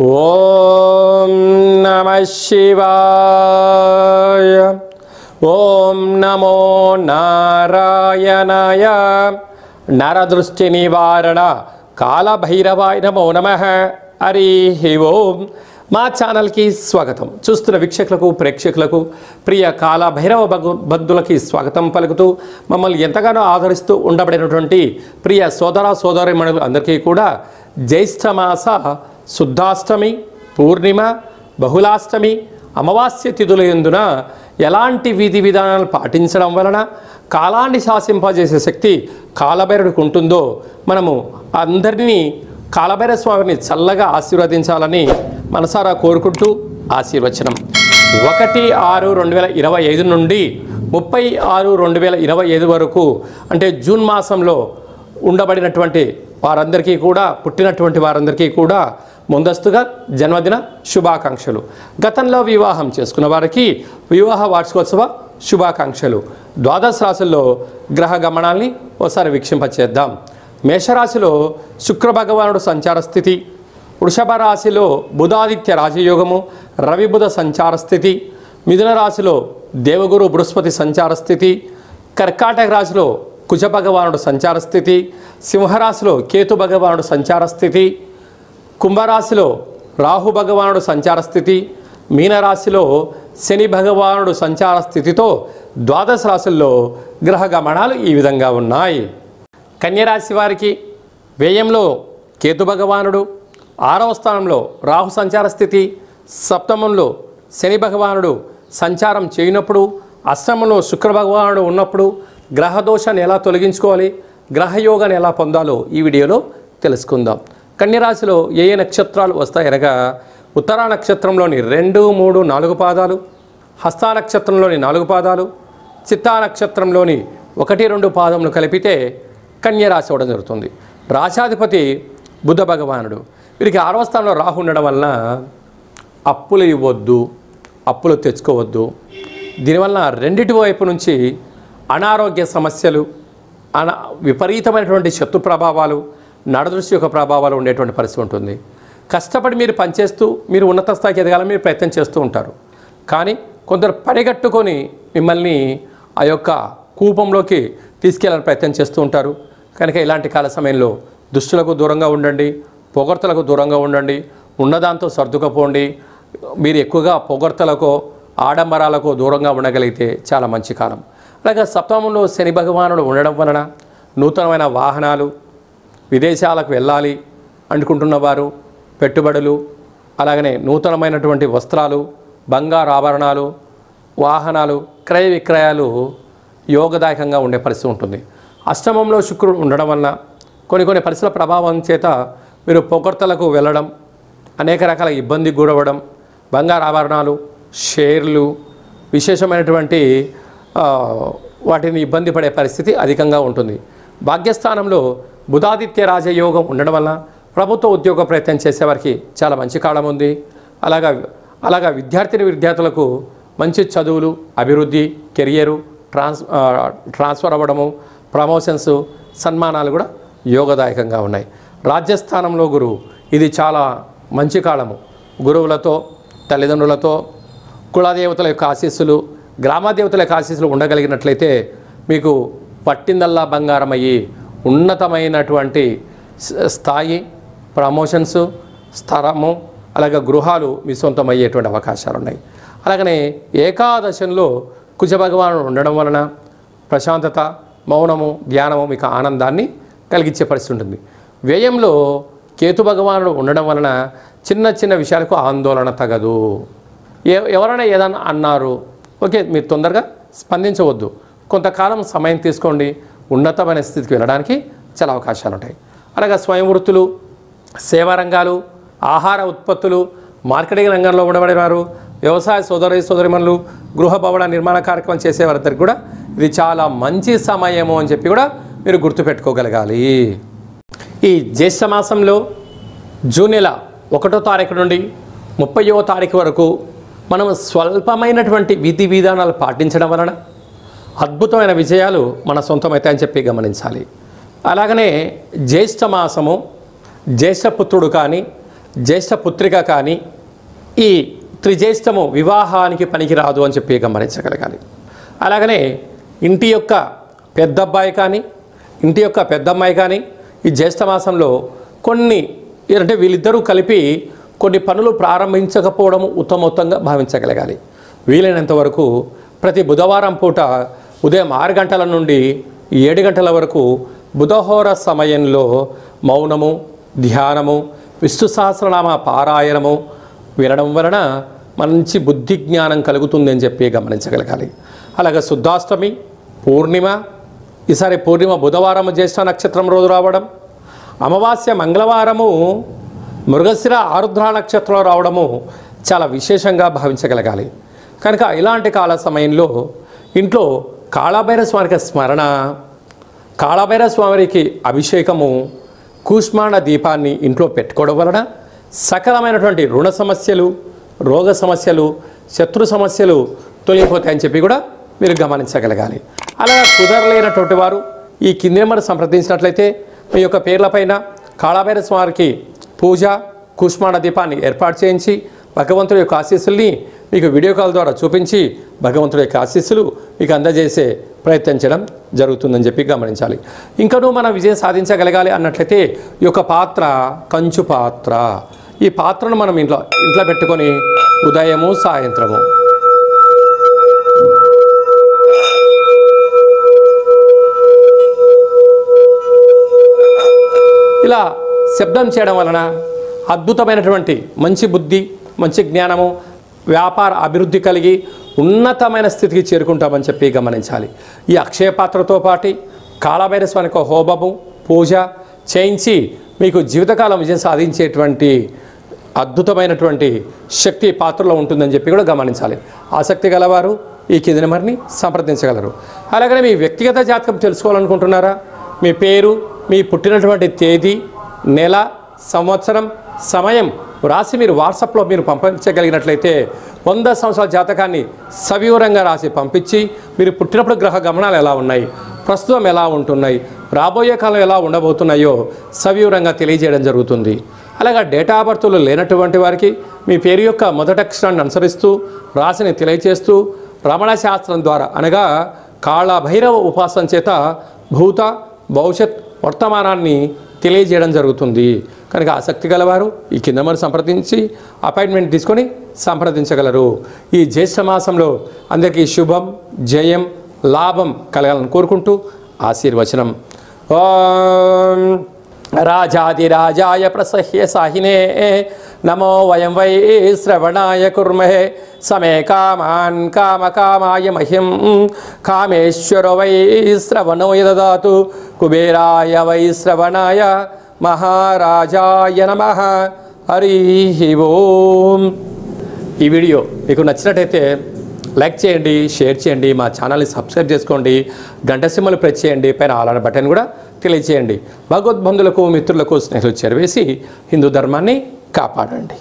ఓం నమః శివాయ. ఓం నమో నారాయణాయ. నరదృష్టి నివారణ కాలభైరవాయ నమో నమః. హరి ఓం. మా ఛానల్కి స్వాగతం. చూస్తున్న వీక్షకులకు ప్రేక్షకులకు ప్రియ కాలభైరవ భక్తులకి స్వాగతం పలుకుతూ మమ్మల్ని ఎంతగానో ఆదరిస్తూ ఉండబడినటువంటి ప్రియ సోదర సోదరీమణులు అందరికీ కూడా జ్యేష్ఠమాస శుద్ధాష్టమి, పూర్ణిమ, బహుళాష్టమి, అమావాస్య తిథుల యందున ఎలాంటి విధి విధానాలు పాటించడం వలన కాలాన్ని శాసింపజేసే శక్తి కాలభైరవుడికి ఉంటుందో మనము అందరినీ కాలభైరవ స్వామిని చల్లగా ఆశీర్వదించాలని మనసారా కోరుకుంటూ ఆశీర్వచనం. 1/6/2025 నుండి 30/6/2025 వరకు అంటే జూన్ మాసంలో ఉండబడినటువంటి వారందరికీ కూడా, పుట్టినటువంటి వారందరికీ కూడా ముందస్తుగా జన్మదిన శుభాకాంక్షలు. గతంలో వివాహం చేసుకున్న వారికి వివాహ వార్షికోత్సవ శుభాకాంక్షలు. ద్వాదశ రాశుల్లో గ్రహ గమనాల్ని ఒకసారి వీక్షింపచేద్దాం. మేషరాశిలో శుక్ర భగవానుడు సంచార స్థితి, వృషభ రాశిలో బుధాదిత్య రాజయోగము, రవి బుధ సంచార స్థితి, మిథున రాశిలో దేవగురు బృహస్పతి సంచార స్థితి, కర్కాటక రాశిలో కుజ భగవానుడు సంచార స్థితి, సింహరాశిలో కేతు భగవానుడు సంచార స్థితి, కుంభరాశిలో రాహు భగవానుడు సంచార స్థితి, మీనరాశిలో శని భగవానుడు సంచార స్థితితో ద్వాదశ రాశుల్లో గ్రహ గమనాలు ఈ విధంగా ఉన్నాయి. కన్యరాశి వారికి వ్యయంలో కేతు భగవానుడు, 6వ స్థానంలో రాహు సంచార స్థితి, సప్తమంలో శని భగవానుడు సంచారం చేయనప్పుడు, అష్టమంలో శుక్ర భగవానుడు ఉన్నప్పుడు గ్రహదోషాన్ని ఎలా తొలగించుకోవాలి, గ్రహయోగాన్ని ఎలా పొందాలో ఈ వీడియోలో తెలుసుకుందాం. కన్యరాశిలో ఏ ఏ నక్షత్రాలు వస్తాయనగా ఉత్తరా నక్షత్రంలోని 2, 3, 4 పాదాలు, హస్తా నక్షత్రంలోని 4 పాదాలు, చిత్తా నక్షత్రంలోని 1, 2 పాదములు కలిపితే కన్యరాశి అవ్వడం జరుగుతుంది. రాశాధిపతి బుధ భగవానుడు. వీరికి 6వ స్థానంలో రాహు ఉండడం వలన అప్పులు ఇవ్వద్దు, అప్పులు తెచ్చుకోవద్దు. దీనివల్ల రెండిటి వైపు నుంచి అనారోగ్య సమస్యలు, విపరీతమైనటువంటి శత్రు ప్రభావాలు, నడదృష్టి యొక్క ప్రభావాలు ఉండేటువంటి పరిస్థితి ఉంటుంది. కష్టపడి మీరు పనిచేస్తూ మీరు ఉన్నత స్థాయికి ఎదగాలని మీరు ప్రయత్నం చేస్తూ ఉంటారు. కానీ కొందరు పరిగట్టుకొని మిమ్మల్ని ఆ యొక్క కూపంలోకి తీసుకెళ్ళాలని ప్రయత్నం చేస్తూ ఉంటారు. కనుక ఇలాంటి కాల సమయంలో దుష్టులకు దూరంగా ఉండండి, పొగడ్తలకు దూరంగా ఉండండి, ఉన్నదాంతో సర్దుకపోండి. మీరు ఎక్కువగా పొగడ్తలకో ఆడంబరాలకో దూరంగా ఉండగలిగితే చాలా మంచి కాలం. అలాగే సప్తమంలో శని భగవానుడు ఉండడం వలన నూతనమైన వాహనాలు, విదేశాలకు వెళ్ళాలి అనుకుంటున్నవారు, పెట్టుబడులు, అలాగనే నూతనమైనటువంటి వస్త్రాలు, బంగారు ఆభరణాలు, వాహనాలు, క్రయ విక్రయాలు యోగదాయకంగా ఉండే పరిస్థితి ఉంటుంది. అష్టమంలో శుక్రుడు ఉండడం వలన కొన్ని పరిస్థితుల ప్రభావం చేత మీరు పొగడ్తలకు వెళ్ళడం, అనేక రకాల ఇబ్బందికి గురవ్వడం, బంగారు ఆభరణాలు, షేర్లు, విశేషమైనటువంటి వాటిని ఇబ్బంది పడే పరిస్థితి అధికంగా ఉంటుంది. భాగ్యస్థానంలో బుధాదిత్య రాజయోగం ఉండడం వలన ప్రభుత్వ ఉద్యోగ ప్రయత్నం చేసేవారికి చాలా మంచి కాలం ఉంది. అలాగా విద్యార్థులకు మంచి చదువులు, అభివృద్ధి, కెరియరు, ట్రాన్స్ఫర్ అవ్వడము, ప్రమోషన్స్, సన్మానాలు కూడా యోగదాయకంగా ఉన్నాయి. రాజ్యస్థానంలో గురువు, ఇది చాలా మంచి కాలము. గురువులతో, తల్లిదండ్రులతో, కులదేవతల యొక్క ఆశీస్సులు, గ్రామదేవతల యొక్క ఆశీస్సులు ఉండగలిగినట్లయితే మీకు పట్టిందల్లా బంగారం అయ్యి ఉన్నతమైనటువంటి స్థాయి, ప్రమోషన్స్, స్థలము, అలాగే గృహాలు మీ సొంతం అయ్యేటువంటి అవకాశాలు ఉన్నాయి. అలాగనే ఏకాదశంలో కుజ భగవానుడు ఉండడం వలన ప్రశాంతత, మౌనము, ధ్యానము మీకు ఆనందాన్ని కలిగించే పరిస్థితి ఉంటుంది. వ్యయంలో కేతు భగవానుడు ఉండడం వలన చిన్న చిన్న విషయాలకు ఆందోళన తగదు. ఎవరైనా ఏదైనా అన్నారు, ఓకే, మీరు తొందరగా స్పందించవద్దు. కొంతకాలం సమయం తీసుకోండి. ఉన్నతమైన స్థితికి వెళ్ళడానికి చాలా అవకాశాలు ఉంటాయి. అలాగే స్వయం వృత్తులు, సేవా రంగాలు, ఆహార ఉత్పత్తులు, మార్కెటింగ్ రంగంలో ఉండబడేవారు, వ్యవసాయ సోదరీమణులు, గృహ భవన నిర్మాణ కార్యక్రమం చేసేవారందరికీ కూడా ఇది చాలా మంచి సమయము అని చెప్పి కూడా మీరు గుర్తుపెట్టుకోగలగాలి. ఈ జ్యేష్ఠ మాసంలో జూన్ నెల 1వ తారీఖు నుండి 30వ తారీఖు వరకు మనం స్వల్పమైనటువంటి విధి విధానాలు పాటించడం వలన అద్భుతమైన విజయాలు మన సొంతమవుతాయని చెప్పి గమనించాలి. అలాగనే జ్యేష్ఠ మాసము జ్యేష్ఠపుత్రుడు కానీ జ్యేష్ఠ పుత్రిక కానీ ఈ త్రిజ్యేష్ఠము వివాహానికి పనికిరాదు అని చెప్పి గమనించగలగాలి. అలాగనే ఇంటి యొక్క పెద్దబ్బాయి కానీ ఇంటి యొక్క పెద్దమ్మాయి కానీ ఈ జ్యేష్ఠ మాసంలో కొన్ని అంటే వీళ్ళిద్దరూ కలిపి కొన్ని పనులు ప్రారంభించకపోవడం ఉత్తమోత్తంగా భావించగలగాలి. వీలైనంత వరకు ప్రతి బుధవారం పూట ఉదయం 6 గంటల నుండి 7 గంటల వరకు బుధహోర సమయంలో మౌనము, ధ్యానము, విష్ణు సహస్రనామ పారాయణము వినడం వలన మంచి బుద్ధి జ్ఞానం కలుగుతుందని చెప్పి గమనించగలగాలి. అలాగే శుద్ధాష్టమి, పూర్ణిమ, ఈసారి పూర్ణిమ బుధవారము జ్యేష్ఠ నక్షత్రం రోజు రావడం, అమావాస్య మంగళవారము మృగశిర ఆరుద్ర నక్షత్రంలో రావడము చాలా విశేషంగా భావించగలగాలి. కనుక ఇలాంటి కాల సమయంలో ఇంట్లో కాళభైరవ స్వామికి స్మరణ, కాళభైరవ స్వామికి అభిషేకము, కూష్మాండ దీపాన్ని ఇంట్లో పెట్టుకోవడం వలన సకలమైనటువంటి రుణ సమస్యలు, రోగ సమస్యలు, శత్రు సమస్యలు తొలగిపోతాయని చెప్పి కూడా మీరు గమనించగలగాలి. అలా కుదరలేనటువంటి వారు ఈ కింది నెంబర్ సంప్రదించినట్లయితే మీ యొక్క పేర్లపైన కాళభైరవ స్వామికి పూజ, కూష్మాండ దీపాన్ని ఏర్పాటు చేయించి భగవంతుడి యొక్క ఆశీస్సుల్ని మీకు వీడియో కాల్ ద్వారా చూపించి భగవంతుడి యొక్క ఆశీస్సులు మీకు అందజేసే ప్రయత్నించడం జరుగుతుందని చెప్పి గమనించాలి. ఇంకనూ మనం విజయం సాధించగలగాలి అన్నట్లయితే ఈ యొక్క పాత్ర కంచు పాత్ర, ఈ పాత్రను మనం ఇంట్లో పెట్టుకొని ఉదయము సాయంత్రము ఇలా శబ్దం చేయడం వలన అద్భుతమైనటువంటి మంచి బుద్ధి, మంచి జ్ఞానము, వ్యాపార అభివృద్ధి కలిగి ఉన్నతమైన స్థితికి చేరుకుంటామని చెప్పి గమనించాలి. ఈ అక్షయ పాత్రతో పాటు కాళభైరవ స్వామికి హోమము, పూజ చేయించి మీకు జీవితకాలం విజయం సాధించేటువంటి అద్భుతమైనటువంటి శక్తి పాత్రలో ఉంటుందని చెప్పి కూడా గమనించాలి. ఆసక్తి గలవారు ఈ కింది నెంబర్ని సంప్రదించగలరు. అలాగనే మీ వ్యక్తిగత జాతకం తెలుసుకోవాలనుకుంటున్నారా? మీ పేరు, మీ పుట్టినటువంటి తేదీ, నెల, సంవత్సరం, సమయం రాసి మీరు వాట్సాప్లో మీరు పంపించగలిగినట్లయితే 100 సంవత్సరాల జాతకాన్ని సవివరంగా రాసి పంపించి మీరు పుట్టినప్పుడు గ్రహ గమనాలు ఎలా ఉన్నాయి, ప్రస్తుతం ఎలా ఉంటున్నాయి, రాబోయే కాలం ఎలా ఉండబోతున్నాయో సవివరంగా తెలియజేయడం జరుగుతుంది. అలాగే డేటా ఆఫ్ బర్త్లు లేనటువంటి వారికి మీ పేరు యొక్క మొదటి అక్షరాన్ని అనుసరిస్తూ రాశిని తెలియచేస్తూ రమణ శాస్త్రం ద్వారా అనగా కాళభైరవ ఉపాసన చేత భూత, భవిష్యత్, వర్తమానాన్ని తెలియజేయడం జరుగుతుంది. కనుక ఆసక్తి గలవారు ఈ కింద మరి సంప్రదించి అపాయింట్మెంట్ తీసుకొని సంప్రదించగలరు. ఈ జ్యేష్ఠ మాసంలో అందరికీ శుభం, జయం, లాభం కలగాలని కోరుకుంటూ ఆశీర్వచనం. ఓం రాజాదిరాజాయ ప్రసహ్య సాహినే నమో వయం వై శ్రవణాయ కుర్మహే సమే కామాన్ కామకామాయ మహ్యం కామేశ్వరో వై శ్రవణో యదదాతు కుబేరాయ వై శ్రవణాయ మహారాజాయ నమః. హరి ఓం. ఈ వీడియో మీకు నచ్చినట్టయితే లైక్ చేయండి, షేర్ చేయండి, మా ఛానల్ని సబ్స్క్రైబ్ చేసుకోండి, గంట సింబల్ ప్రెస్ చేయండి, పైన ఆల్ అనే బటన్ కూడా తెలియజేయండి. భగవద్బంధులకు, మిత్రులకు, స్నేహితులకు చేరవేసి హిందూ ధర్మాన్ని కాపాడండి.